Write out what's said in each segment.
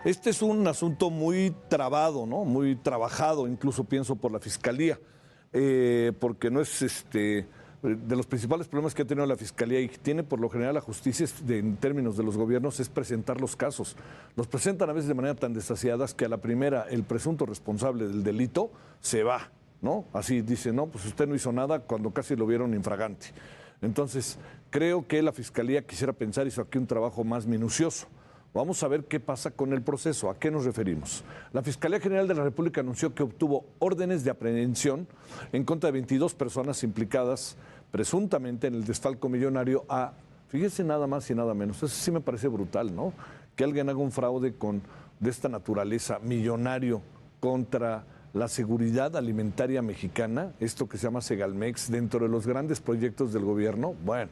Este es un asunto muy trabado, ¿no? Muy trabajado, incluso pienso por la Fiscalía, porque no es de los principales problemas que ha tenido la Fiscalía y que tiene por lo general la justicia en términos de los gobiernos es presentar los casos. Los presentan a veces de manera tan desasiadas que a la primera el presunto responsable del delito se va, ¿no? Así dice, no, pues usted no hizo nada cuando casi lo vieron infragante. Entonces, creo que la Fiscalía quisiera pensar hizo aquí un trabajo más minucioso. Vamos a ver qué pasa con el proceso. ¿A qué nos referimos? La Fiscalía General de la República anunció que obtuvo órdenes de aprehensión en contra de 22 personas implicadas presuntamente en el desfalco millonario fíjese nada más y nada menos, eso sí me parece brutal, ¿no? Que alguien haga un fraude de esta naturaleza millonario contra la seguridad alimentaria mexicana, esto que se llama Segalmex, dentro de los grandes proyectos del gobierno. Bueno,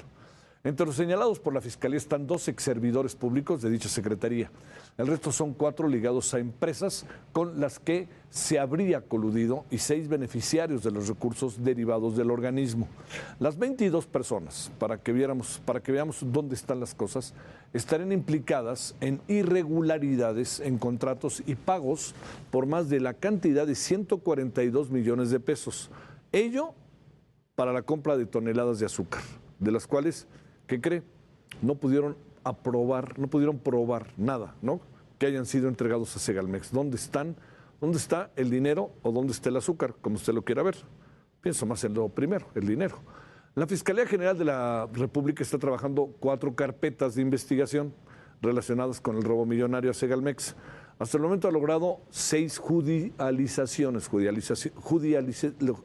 entre los señalados por la Fiscalía están 2 exservidores públicos de dicha secretaría. El resto son 4 ligados a empresas con las que se habría coludido y 6 beneficiarios de los recursos derivados del organismo. Las 22 personas, para que veamos dónde están las cosas, estarán implicadas en irregularidades en contratos y pagos por más de la cantidad de 142 millones de pesos. Ello para la compra de toneladas de azúcar, de las cuales, ¿qué cree? No pudieron probar nada, ¿no? Que hayan sido entregados a Segalmex. ¿Dónde está el dinero o dónde está el azúcar? Como usted lo quiera ver. Pienso más en lo primero, el dinero. La Fiscalía General de la República está trabajando 4 carpetas de investigación relacionadas con el robo millonario a Segalmex. Hasta el momento ha logrado 6 judicializaciones,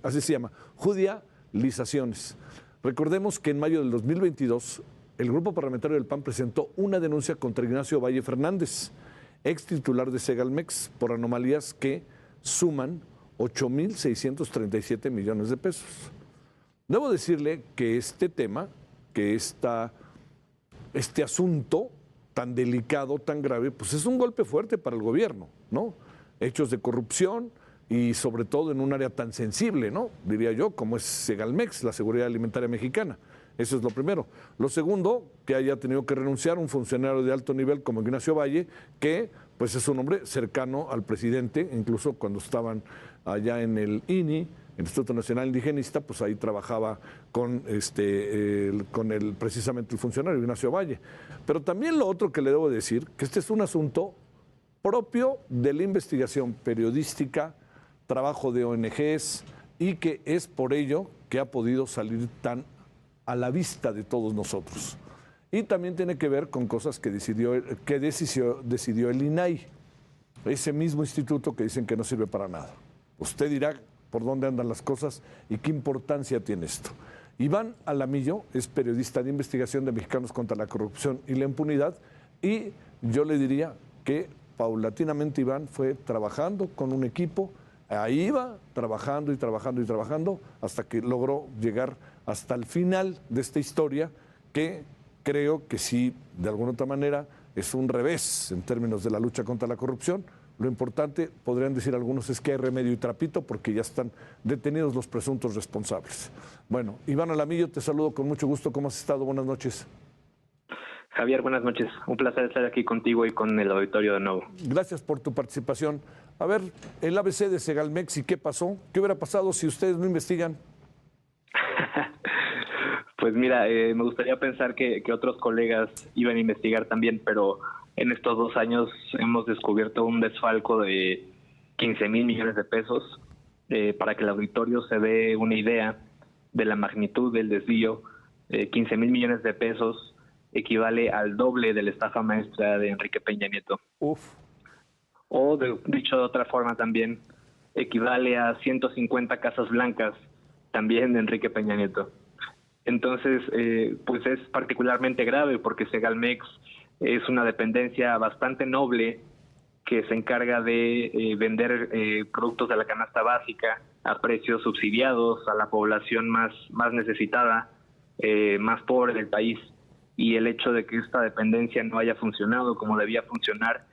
así se llama, judicializaciones. Recordemos que en mayo del 2022, el grupo parlamentario del PAN presentó una denuncia contra Ignacio Valle Fernández, ex titular de Segalmex, por anomalías que suman 8,637 millones de pesos. Debo decirle que este tema, este asunto tan delicado, tan grave, pues es un golpe fuerte para el gobierno, ¿no? Hechos de corrupción y sobre todo en un área tan sensible, ¿no? Diría yo, como es Segalmex, la seguridad alimentaria mexicana. Eso es lo primero. Lo segundo, que haya tenido que renunciar un funcionario de alto nivel como Ignacio Valle, que pues es un hombre cercano al presidente, incluso cuando estaban allá en el INI, el Instituto Nacional Indigenista, pues ahí trabajaba con precisamente el funcionario Ignacio Valle. Pero también lo otro que le debo decir, que este es un asunto propio de la investigación periodística, trabajo de ONGs, y que es por ello que ha podido salir tan a la vista de todos nosotros. Y también tiene que ver con cosas que decidió el INAI, ese mismo instituto que dicen que no sirve para nada. Usted dirá por dónde andan las cosas y qué importancia tiene esto. Iván Alamillo es periodista de investigación de Mexicanos contra la Corrupción y la Impunidad, y yo le diría que paulatinamente Iván fue trabajando con un equipo, ahí iba trabajando y trabajando y trabajando hasta que logró llegar hasta el final de esta historia, que creo que sí, de alguna otra manera, es un revés en términos de la lucha contra la corrupción. Lo importante, podrían decir algunos, es que hay remedio y trapito porque ya están detenidos los presuntos responsables. Bueno, Iván Alamillo, te saludo con mucho gusto. ¿Cómo has estado? Buenas noches. Javier, buenas noches. Un placer estar aquí contigo y con el auditorio de nuevo. Gracias por tu participación. A ver, el ABC de Segalmex, ¿y qué pasó? ¿Qué hubiera pasado si ustedes no investigan? Pues mira, me gustaría pensar que otros colegas iban a investigar también, pero en estos 2 años hemos descubierto un desfalco de 15,000 millones de pesos. Para que el auditorio se dé una idea de la magnitud del desvío, 15,000 millones de pesos equivale al doble de la estafa maestra de Enrique Peña Nieto. Uf. O, dicho de otra forma también, equivale a 150 casas blancas también de Enrique Peña Nieto. Entonces, pues es particularmente grave porque Segalmex es una dependencia bastante noble que se encarga de vender productos de la canasta básica a precios subsidiados a la población más necesitada, más pobre del país. Y el hecho de que esta dependencia no haya funcionado como debía funcionar,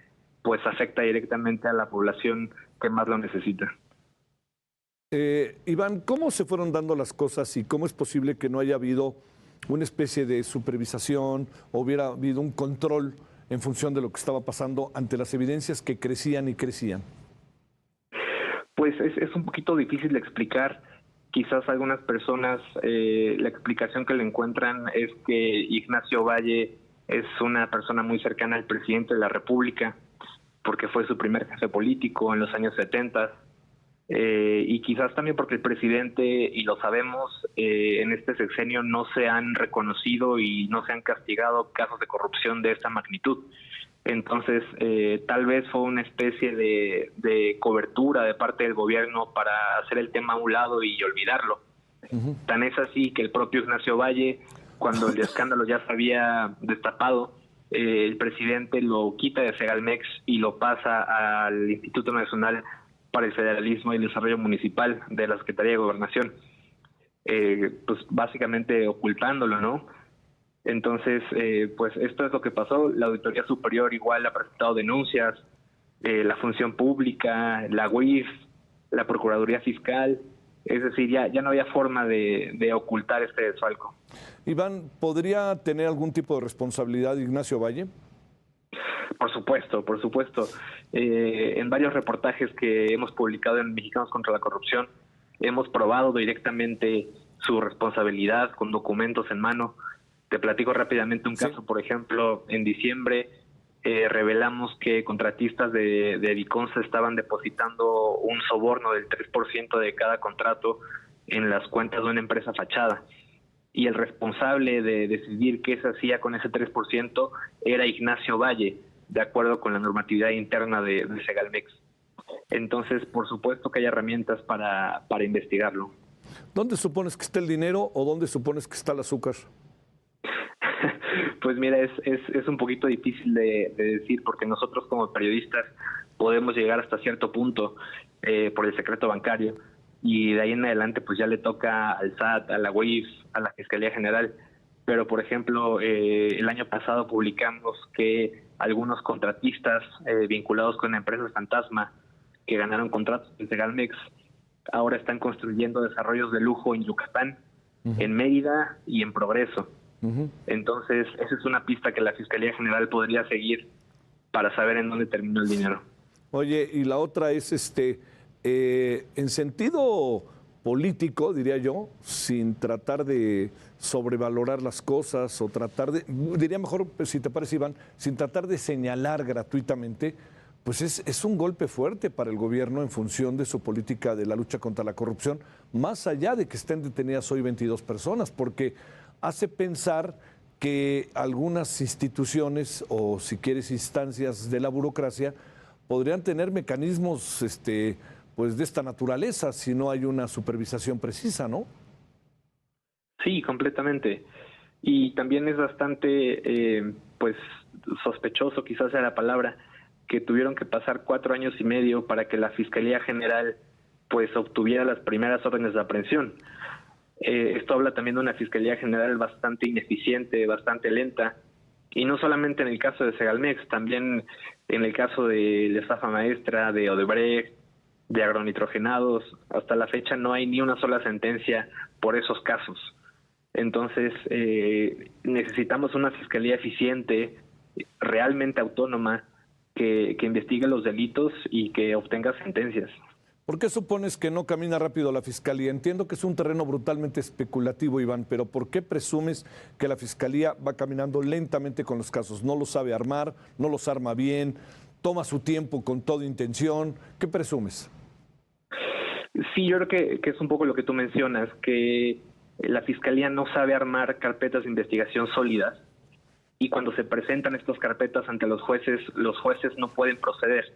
pues afecta directamente a la población que más lo necesita. Iván, ¿cómo se fueron dando las cosas y cómo es posible que no haya habido una especie de supervisación o hubiera habido un control en función de lo que estaba pasando ante las evidencias que crecían y crecían? Pues es un poquito difícil de explicar. Quizás algunas personas la explicación que le encuentran es que Ignacio Valle es una persona muy cercana al presidente de la República, porque fue su primer jefe político en los años 70, y quizás también porque el presidente, y lo sabemos, en este sexenio no se han reconocido y no se han castigado casos de corrupción de esta magnitud. Entonces, tal vez fue una especie de cobertura de parte del gobierno para hacer el tema a un lado y olvidarlo. Tan es así que el propio Ignacio Valle, cuando el escándalo ya se había destapado, el presidente lo quita de Segalmex y lo pasa al Instituto Nacional para el Federalismo y el Desarrollo Municipal de la Secretaría de Gobernación, pues básicamente ocultándolo, ¿no? Entonces, pues esto es lo que pasó. La Auditoría Superior igual ha presentado denuncias, la Función Pública, la UIF, la Procuraduría Fiscal. Es decir, ya no había forma de ocultar este desfalco. Iván, ¿podría tener algún tipo de responsabilidad Ignacio Valle? Por supuesto, por supuesto. En varios reportajes que hemos publicado en Mexicanos contra la Corrupción, hemos probado directamente su responsabilidad con documentos en mano. Te platico rápidamente un caso, por ejemplo, en diciembre revelamos que contratistas de Viconsa estaban depositando un soborno del 3% de cada contrato en las cuentas de una empresa fachada. Y el responsable de decidir qué se hacía con ese 3% era Ignacio Valle, de acuerdo con la normatividad interna de Segalmex. Entonces, por supuesto que hay herramientas para investigarlo. ¿Dónde supones que está el dinero o dónde supones que está el azúcar? Pues mira, es un poquito difícil de decir, porque nosotros como periodistas podemos llegar hasta cierto punto por el secreto bancario, y de ahí en adelante pues ya le toca al SAT, a la UIF, a la Fiscalía General. Pero por ejemplo, el año pasado publicamos que algunos contratistas vinculados con empresas fantasma que ganaron contratos en Segalmex ahora están construyendo desarrollos de lujo en Yucatán, en Mérida y en Progreso. Entonces, esa es una pista que la Fiscalía General podría seguir para saber en dónde terminó el dinero. Oye, y la otra es, en sentido político, diría yo, sin tratar de sobrevalorar las cosas o tratar de, diría mejor, si te parece, Iván, sin tratar de señalar gratuitamente, pues es un golpe fuerte para el gobierno en función de su política de la lucha contra la corrupción, más allá de que estén detenidas hoy 22 personas, porque hace pensar que algunas instituciones o, si quieres, instancias de la burocracia podrían tener mecanismos pues de esta naturaleza si no hay una supervisación precisa, ¿no? Sí, completamente. Y también es bastante, pues, sospechoso, quizás sea la palabra, que tuvieron que pasar 4 años y medio para que la Fiscalía General, pues, obtuviera las primeras órdenes de aprehensión. Esto habla también de una Fiscalía General bastante ineficiente, bastante lenta, y no solamente en el caso de Segalmex, también en el caso de la estafa maestra, de Odebrecht, de agronitrogenados. Hasta la fecha no hay ni una sola sentencia por esos casos. Entonces, necesitamos una Fiscalía eficiente, realmente autónoma, que investigue los delitos y que obtenga sentencias. ¿Por qué supones que no camina rápido la Fiscalía? Entiendo que es un terreno brutalmente especulativo, Iván, pero ¿por qué presumes que la Fiscalía va caminando lentamente con los casos? ¿No los sabe armar? ¿No los arma bien? ¿Toma su tiempo con toda intención? ¿Qué presumes? Sí, yo creo que es un poco lo que tú mencionas, que la Fiscalía no sabe armar carpetas de investigación sólidas, y cuando se presentan estas carpetas ante los jueces no pueden proceder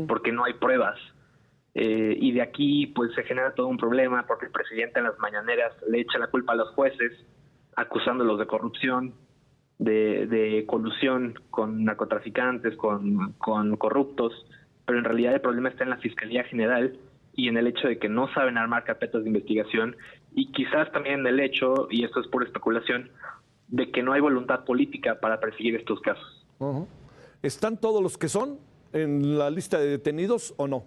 porque no hay pruebas. Y de aquí pues se genera todo un problema, porque el presidente en las mañaneras le echa la culpa a los jueces, acusándolos de corrupción, de colusión con narcotraficantes, con corruptos, pero en realidad el problema está en la Fiscalía General y en el hecho de que no saben armar carpetas de investigación, y quizás también en el hecho, y esto es pura especulación, de que no hay voluntad política para perseguir estos casos. ¿Están todos los que son en la lista de detenidos o no?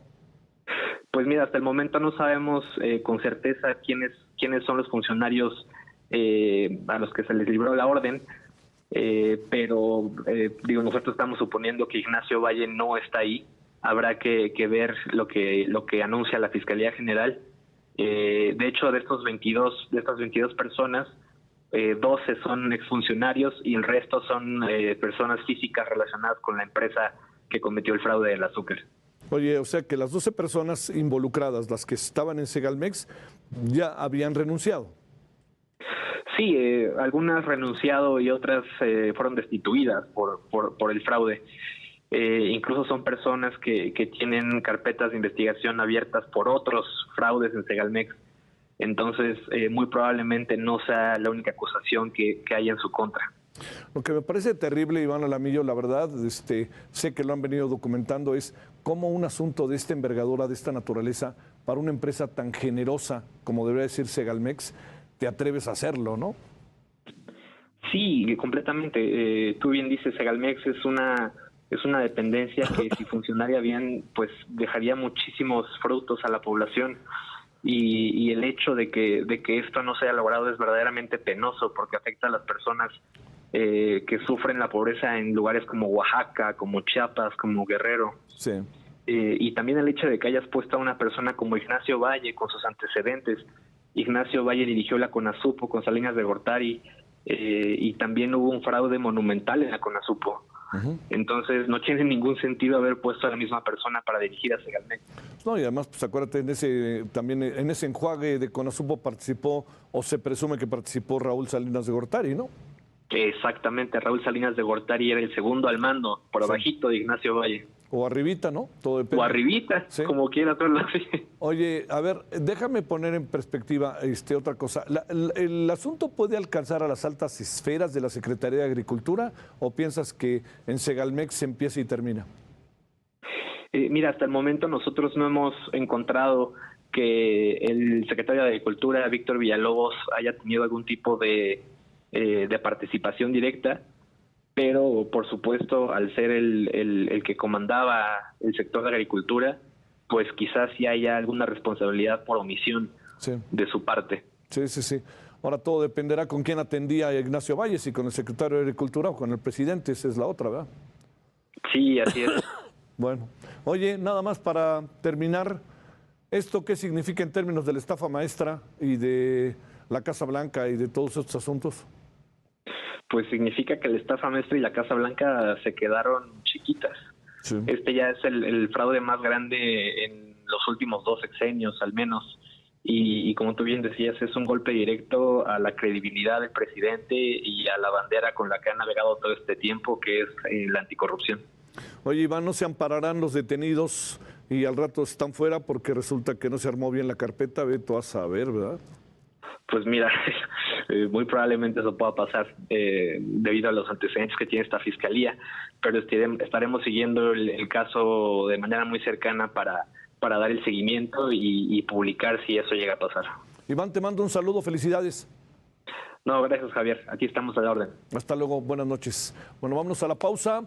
Pues mira, hasta el momento no sabemos con certeza quiénes son los funcionarios a los que se les libró la orden, pero digo, nosotros estamos suponiendo que Ignacio Valle no está ahí. Habrá que ver lo que anuncia la Fiscalía General. De hecho, de estas 22 personas, 12 son exfuncionarios y el resto son personas físicas relacionadas con la empresa que cometió el fraude del azúcar. Oye, o sea que las 12 personas involucradas, las que estaban en Segalmex, ya habían renunciado. Sí, algunas renunciado y otras fueron destituidas por el fraude. Incluso son personas que tienen carpetas de investigación abiertas por otros fraudes en Segalmex. Entonces, muy probablemente no sea la única acusación que haya en su contra. Lo que me parece terrible, Iván Alamillo, la verdad, sé que lo han venido documentando, es cómo un asunto de esta envergadura, de esta naturaleza, para una empresa tan generosa como debería decir Segalmex, te atreves a hacerlo, ¿no? Sí, completamente. Tú bien dices, Segalmex es una dependencia que si funcionaría bien, pues dejaría muchísimos frutos a la población. Y el hecho de que esto no se haya logrado es verdaderamente penoso porque afecta a las personas que sufren la pobreza en lugares como Oaxaca, como Chiapas, como Guerrero. Sí. Y también el hecho de que hayas puesto a una persona como Ignacio Valle con sus antecedentes. Ignacio Valle dirigió la CONASUPO con Salinas de Gortari y también hubo un fraude monumental en la CONASUPO. Entonces no tiene ningún sentido haber puesto a la misma persona para dirigir a Segalmex. No, y además, pues acuérdate, también en ese enjuague de CONASUPO participó, o se presume que participó Raúl Salinas de Gortari, ¿no? Exactamente, Raúl Salinas de Gortari era el segundo al mando, por abajito de Ignacio Valle. O arribita, ¿no? Todo depende. O arribita, sí, como quiera verlo así. Oye, a ver, déjame poner en perspectiva otra cosa. ¿El asunto puede alcanzar a las altas esferas de la Secretaría de Agricultura o piensas que en Segalmex se empieza y termina? Mira, hasta el momento nosotros no hemos encontrado que el secretario de Agricultura, Víctor Villalobos, haya tenido algún tipo de participación directa, pero por supuesto, al ser el que comandaba el sector de agricultura, pues quizás sí haya alguna responsabilidad por omisión de su parte. Sí, sí, sí. Ahora todo dependerá con quién atendía Ignacio Valle, si con el secretario de Agricultura o con el presidente, esa es la otra, ¿verdad? Sí, así es. Bueno, oye, nada más para terminar, ¿esto qué significa en términos de la estafa maestra y de la Casa Blanca y de todos estos asuntos? Pues significa que la estafa maestra y la Casa Blanca se quedaron chiquitas. Sí. Este ya es el fraude más grande en los últimos 2 sexenios, al menos. Y como tú bien decías, es un golpe directo a la credibilidad del presidente y a la bandera con la que ha navegado todo este tiempo, que es la anticorrupción. Oye, Iván, ¿no se ampararán los detenidos y al rato están fuera porque resulta que no se armó bien la carpeta? Ve tú a saber, ¿verdad? Pues mira, muy probablemente eso pueda pasar debido a los antecedentes que tiene esta fiscalía, pero estaremos siguiendo el caso de manera muy cercana para dar el seguimiento y publicar si eso llega a pasar. Iván, te mando un saludo, felicidades. No, gracias, Javier. Aquí estamos a la orden. Hasta luego, buenas noches. Bueno, vámonos a la pausa.